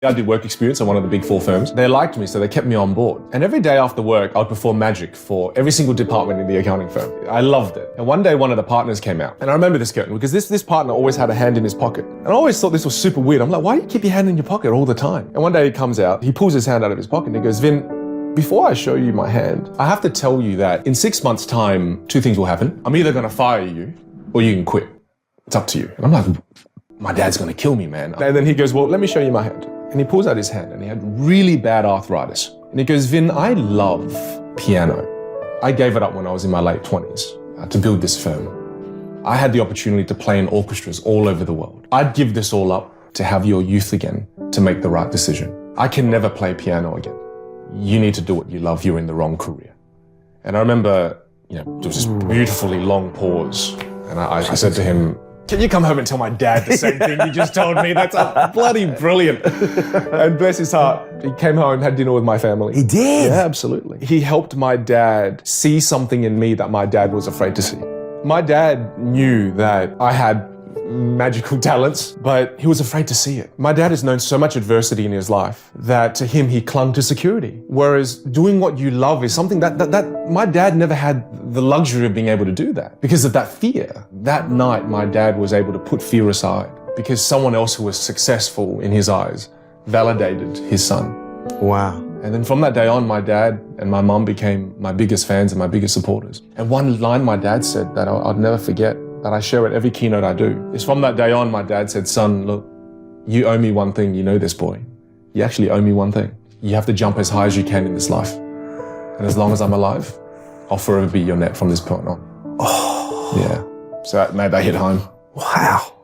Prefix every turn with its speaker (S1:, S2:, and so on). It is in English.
S1: I did work experience at one of the big 4 firms. They liked me, so they kept me on board. And every day after work, I'd perform magic for every single department in the accounting firm. I loved it. And one day, one of the partners came out. And I remember this curtain because this partner always had a hand in his pocket. And I always thought this was super weird. I'm like, why do you keep your hand in your pocket all the time? And one day he comes out, he pulls his hand out of his pocket and he goes, Vin, before I show you my hand, I have to tell you that in 6 months' time, 2 things will happen. I'm either gonna fire you or you can quit. It's up to you. And I'm like, my dad's gonna kill me, man. And then he goes, well, let me show you my hand. And he pulls out his hand and he had really bad arthritis. And he goes, Vin, I love piano. I gave it up when I was in my late 20s to build this firm. I had the opportunity to play in orchestras all over the world. I'd give this all up to have your youth again, to make the right decision. I can never play piano again. You need to do what you love. You're in the wrong career. And I remember, there was this beautifully long pause. And I said to him, can you come home and tell my dad the same thing you just told me? That's bloody brilliant. And bless his heart, he came home and had dinner with my family.
S2: He did?
S1: Yeah, absolutely. He helped my dad see something in me that my dad was afraid to see. My dad knew that I had magical talents, but he was afraid to see it. My dad has known so much adversity in his life that to him, he clung to security. Whereas doing what you love is something that my dad never had the luxury of being able to do that because of that fear. That night, my dad was able to put fear aside because someone else who was successful in his eyes validated his son.
S2: Wow.
S1: And then from that day on, my dad and my mum became my biggest fans and my biggest supporters. And one line my dad said that I'll never forget, that I share at every keynote I do, is from that day on, my dad said, son, look, you owe me one thing, you know this, boy. You actually owe me one thing. You have to jump as high as you can in this life. And as long as I'm alive, I'll forever be your net from this point on.
S2: Oh.
S1: Yeah. So that made that hit home.
S2: Wow.